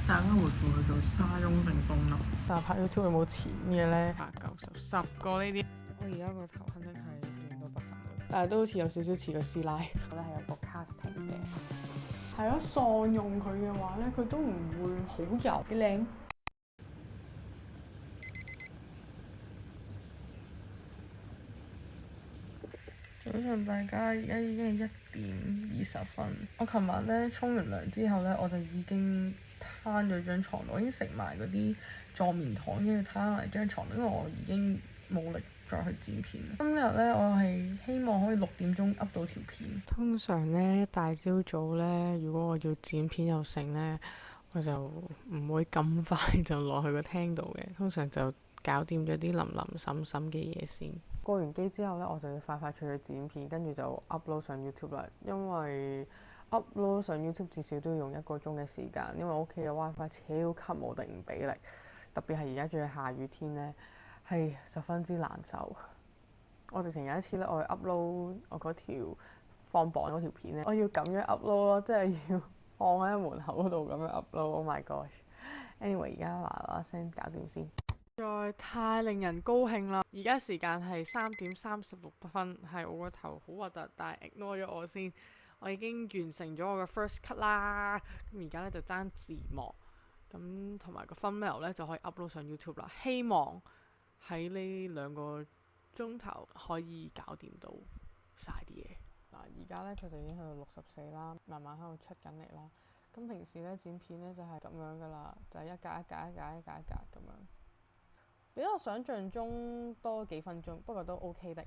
大家會叫佢做沙翁定東粒？但係拍 YouTube 有冇錢嘅咧？8、90、10個呢啲。我而家個頭肯定係亂到不行，但係都好似有少少似個師奶。我覺得係有個 casting 嘅。係咯，喪用佢嘅話咧，佢都唔會好油，幾靚。早上大家，而家已經係1點20分。我琴晚咧沖完涼之後咧，我就已經攤咗張床度，我已經食埋嗰啲助眠糖，跟住攤埋張床度，因為我已經冇力再去剪片。今日咧，我係希望可以6點鐘 up 到條片。通常咧大朝早咧，如果我要剪片又成咧，我就唔會咁快就落去個廳度嘅，通常就搞掂咗啲淋淋滲滲嘅嘢先。過完機之後咧，我就要快快脆脆剪片，跟住就 upload 上 YouTube 啦。因為 upload 上 YouTube 至少都要用1個鐘嘅時間，因為我屋企嘅 WiFi 超級無敵唔俾力，特別係而家仲要下雨天咧，係十分之難受。我直情有一次咧，我去 upload 我嗰條放榜嗰條片咧，我要咁樣 upload 咯，即係要放喺門口嗰度咁樣 upload。Oh my gosh！Anyway， 而家嗱嗱聲搞掂先。實在太令人高興啦！而家時間係3點36分，係我個頭好核突，但係 ignore 咗我先。我已經完成咗我嘅 first cut 啦，咁而家咧就爭字幕，咁同埋個 thumbnail 咧就可以 upload 上 YouTube 啦。希望喺呢2個鐘頭可以搞掂到晒啲嘢。嗱，而家咧佢就已經去到64啦，慢慢喺度出緊嚟啦。咁平時咧剪片咧就係咁樣噶啦，就係一格一格一格一格一格咁樣。比我想象中多幾分鐘，不過都 OK 的。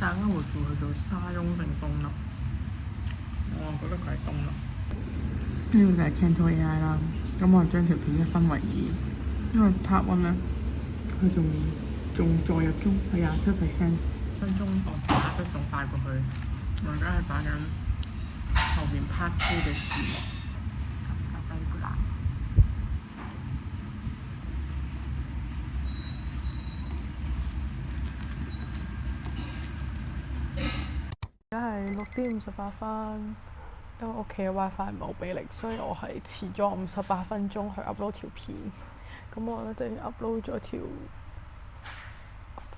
大家會叫佢做沙翁定東粒？我覺得佢係東粒。呢個就係 Canto AI 啦。咁我將條片一分為2，因為 part 1咧，佢仲在入中，係27%。分鐘我打得仲快過佢，我而家係打緊後面 part 2嘅字幕。咁就低啦。而家係6點58分，因為屋企嘅 WiFi 唔係好俾力，所以我係遲咗58分鐘去 upload 條片。咁我咧就 upload 咗條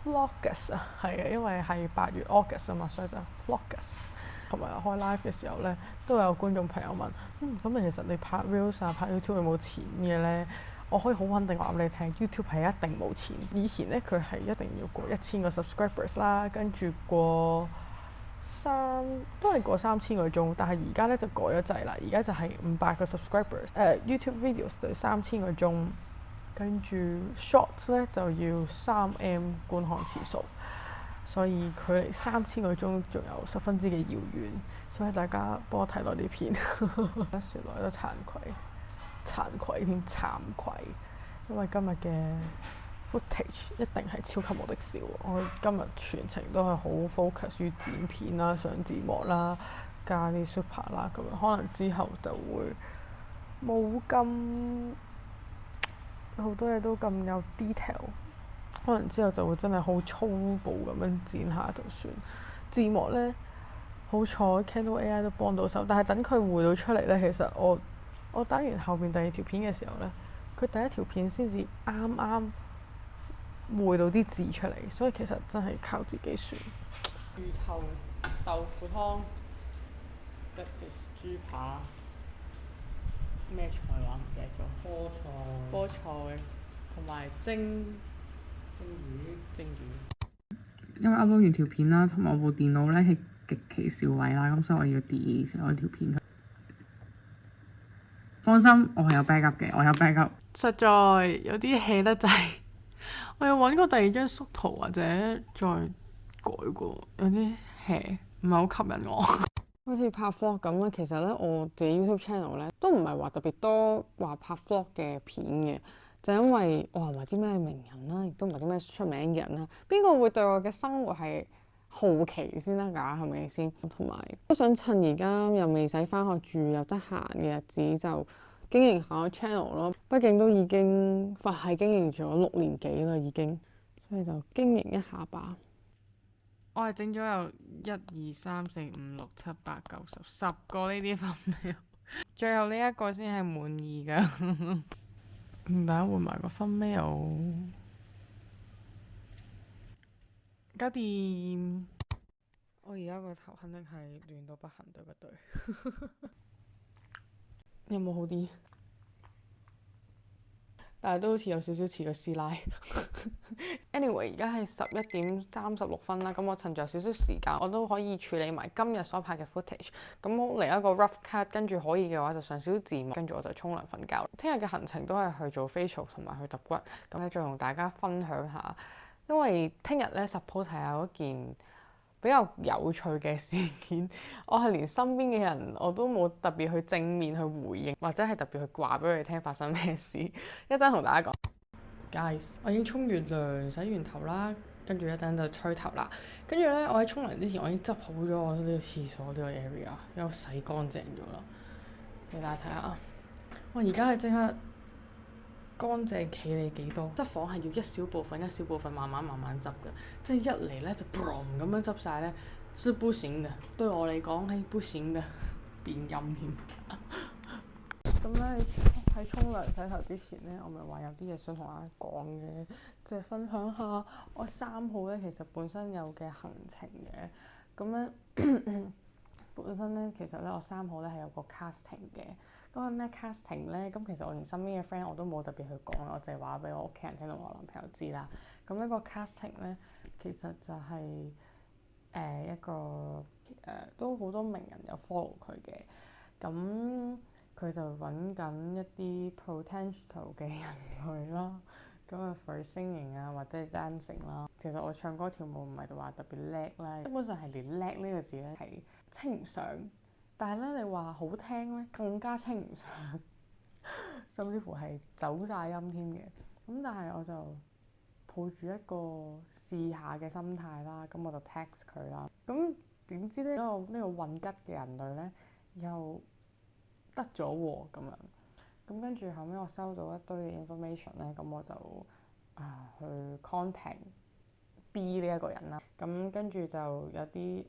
Vlogus 啊，係嘅，因為係8月 August 啊嘛，所以就 Vlogus。同埋開 live 嘅時候咧，都有觀眾朋友問：咁其實你拍 reels 啊、拍 YouTube 有冇錢嘅咧？我可以好肯定話俾你聽 ，YouTube 係一定冇錢。以前咧佢係一定要過1000個 subscribers 啦，跟住過都係過3000個鐘，但係而家咧就改咗制啦，而家就係500個 subscribers。YouTube videos 就3000個鐘，跟住 shorts 咧就要3M 觀看次數，所以距離3000個鐘仲有10分之嘅遙遠，所以大家幫我睇多啲片。一説來都慚愧添，慚愧，因為今日嘅 footage 一定係超級無敵少。我今日全程都係好 focus 於剪片啦、上字幕啦、加啲 super 啦咁樣。可能之後就會冇咁好多嘢都咁有 detail， 可能之後就會真係好粗暴咁樣剪下就算。字幕咧，好彩 Canto AI 都幫到手，但係等佢匯到出嚟咧，其實我打完後面第2條片嘅時候咧，佢第1條片先至啱啱匯到啲字出嚟，所以其實真係靠自己算。魚頭豆腐湯，吉士豬扒，咩菜話唔記得咗？菠菜同埋蒸魚。因為 upload 完條片啦，同埋我部電腦咧係極其少位啦，咁所以我要 delete 咗條片。放心，我係有 backup 嘅，我有 backup。實在有啲 hea 得滯，我要揾個第2張縮圖或者再改過，有啲 hea，唔係好吸引我。好似拍 vlog 咁啦，其實咧我自己 YouTube channel 咧都唔係話特別多話拍 vlog 嘅片嘅，就因為我唔係啲咩名人啦，亦都唔係啲咩出名嘅人啦，邊個會對我嘅生活係好奇先得㗎？係咪先？同埋都想趁而家又未使返學住又得閒嘅日子，就經營下個 channel 咯。畢竟都已經佛系經營咗6年幾啦，已經，所以就經營一下吧。我係整咗有1、2、3、4、5、6、7、8、9、10個呢啲thumbnail，最後呢一個先係滿意㗎。同大家換埋個thumbnail，搞掂。我而家個頭肯定係亂到不行，對不對？有冇好啲？但係都好似有少少似個師奶。Anyway， 而家係11:36啦，咁我趁著少少時間，我都可以處理埋今日所拍嘅 footage。咁嚟一個 rough cut，跟住可以嘅話就上少少字幕，跟住我就沖涼瞓覺。聽日嘅行程都係去做 facial 同埋去揼骨，咁咧再同大家分享下。因為聽日咧 suppose 係有一件比較有趣嘅事件，我係連身邊嘅人我都冇特別去正面去回應，或者係特別去話俾佢哋聽發生咩事。一陣同大家講 ，guys， 我已經沖完涼、洗完頭啦，跟住一陣就吹頭啦。跟住咧，我喺沖涼之前，我已經執好咗我呢個廁所呢個 area， 有洗乾淨咗啦。俾大家睇下，我而家係即刻乾淨企理幾多？執房係要一小部分慢慢執嘅，即係一嚟咧就 boom 咁樣執晒咧，是不行嘅。對我嚟講係不行嘅，變音添。咁咧喺沖涼洗頭之前咧，我咪話有啲嘢想同大家講嘅，即係分享下我3號咧其實本身有嘅行程嘅。咁咧本身咧其實咧我3號咧係有個 casting 嘅。咁係咩 casting 咧？咁其實我連身邊嘅 friend 我都冇特別去講，我淨係話俾我屋企人聽同我男朋友知啦。咁呢個 casting 咧，其實就係、一個都好多名人有 follow 佢嘅。咁佢就揾緊一啲 potential 嘅人去啦。咁啊 for singing 啊或者 dancing 啦。其實我唱歌跳舞唔係話特別叻啦，基本上係連叻呢個字咧係稱唔上。但係咧，你話好聽咧，更加稱唔上，甚至乎係走晒音添嘅。咁但係我就抱住一個試下嘅心態啦，咁我就 text 佢啦。咁點知咧呢個混吉嘅人類咧又得咗喎咁樣。咁跟住後尾我收到一堆嘅 information 咧，咁我就去 contact B 呢一個人啦。咁跟住就有啲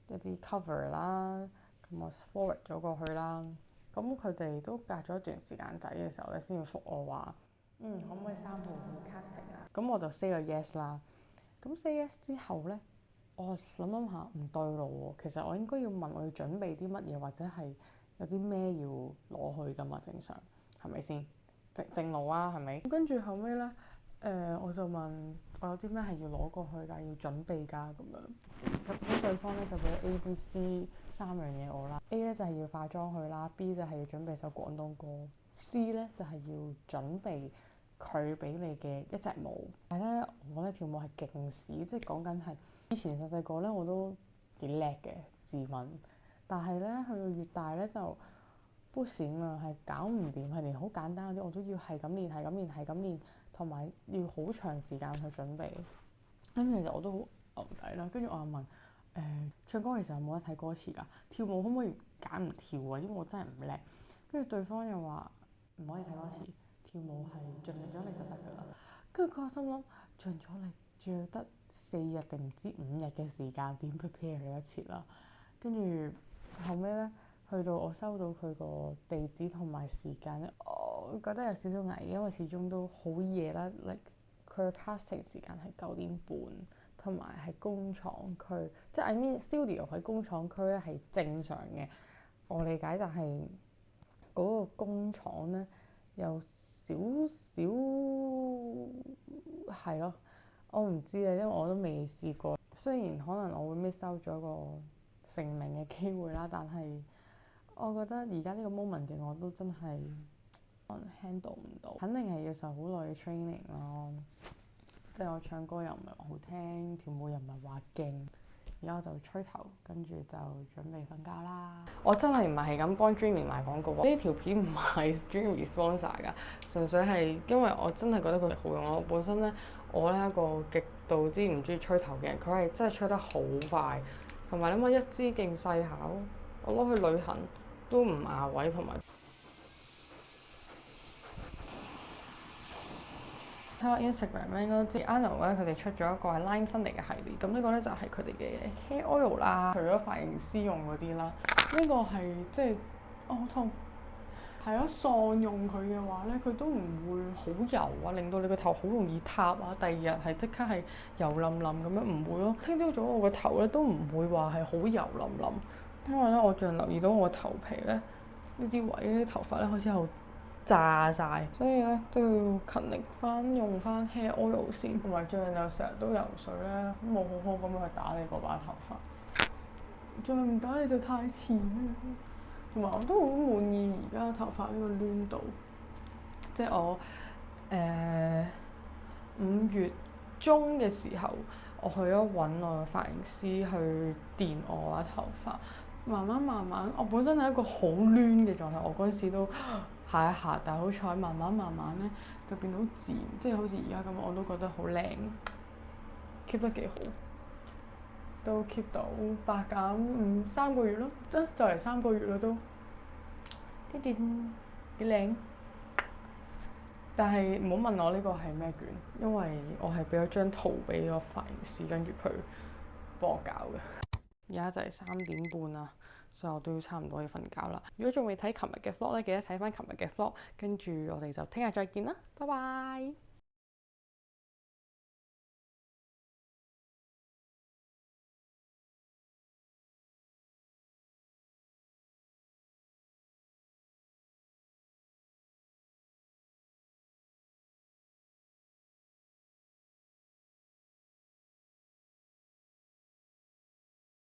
一啲 cover 啦，咁我 forward 咗過去啦。咁佢哋都隔咗一段時間仔嘅時候咧，先要覆我話，可唔可以3號去 casting 啊？咁我就 say 個 yes 啦。咁 say yes 之後咧，我諗下唔對路喎。其實我應該要問我要準備啲乜嘢，或者係有啲咩要攞去噶嘛？正常係咪先？正路啊，係咪？跟住後尾咧，我就問我有啲咩係要攞過去㗎，要準備㗎咁樣。咁對方咧就俾 A、B、C 3樣嘢我啦。A 咧就係要化妝去啦，B 就係要準備首廣東歌，C 咧就係要準備佢俾你嘅一隻舞。但係咧我咧跳舞係勁屎，即係講緊係以前細細個咧我都幾叻嘅自問，但係咧去到越大咧就不閃啦，係搞唔掂，係連好簡單嗰啲我都要係咁練，係咁練，同埋要好長時間去準備。咁其實我都好牛底啦，跟住我又問唱歌其實有冇得睇歌詞㗎？跳舞可唔可以揀唔跳啊？因為我真係唔叻。跟住對方又話唔可以睇歌詞，跳舞係盡咗力就得㗎啦。跟住佢心諗盡咗力，仲要得4日定唔知5日嘅時間，點 prepare 佢一次啦？跟住後尾咧，去到我收到佢個地址同埋時間咧，我覺得有少少危，因為始終都好夜啦。佢嘅 casting 時間係9點半。同埋係工廠區，即係 I mean studio 喺工廠區咧係正常嘅，我理解。但係嗰個工廠咧有少少係咯，我唔知啊，因為我都未試過。雖然可能我會 miss out 咗個成名嘅機會啦，但係我覺得而家呢個 moment 嘅我都真係 handle 唔到，肯定係要受好耐嘅 training 咯。即係我唱歌又唔係話好聽，跳舞又唔係話勁，而家我就吹頭，跟住就準備瞓覺啦。我真係唔係咁幫 Dreamy 賣廣告喎，呢條片唔係 Dreamy sponsor 㗎，純粹係因為我真係覺得佢好用。我本身咧，我咧一個極度之唔中意吹頭嘅人，佢係真係吹得好快，同埋你諗下一支勁細巧，我攞去旅行都唔壓位，同埋睇下 Instagram 咧，應該知 Anno 咧佢哋出咗一個係 Lime Sunday 嘅系列，咁呢個咧就係佢哋嘅 hair oil 啦，除咗髮型師用嗰啲啦，呢個係即係好痛。係咯，喪用佢嘅話咧，佢都唔會好油啊，令到你個頭好容易塌啊。第二日係即刻係油淋淋咁樣，唔會咯。清朝早我個頭咧都唔會話係好油淋淋，因為咧我最近留意到我個頭皮咧呢啲位呢啲頭髮咧開始有炸晒，所以咧都要勤力翻用翻 hair oil 先，同埋最近又成日都游水咧，冇好好咁去打理嗰把頭髮，再唔打理就太遲啦。同埋我都好滿意而家頭髮呢個攣度，即係我5月中嘅時候，我去咗揾我嘅髮型師去電我把頭髮，慢慢，我本身係一個好攣嘅狀態，我嗰陣時都下一下，但係好彩慢慢咧就變到自然，即係好似而家咁，我都覺得好靚，keep 得幾好。都 keep 到8減5 3個月咯，就嚟3個月啦都，啲啲幾靚。但係唔好問我呢個係咩卷，因為我係俾咗張圖俾個髮型師，跟住佢幫我搞嘅。而家就係3點半啦，所以我都差唔多要瞓覺啦。如果仲未睇琴日嘅 vlog 咧，記得睇翻琴日嘅 vlog，跟住我哋就聽日再見啦，拜拜。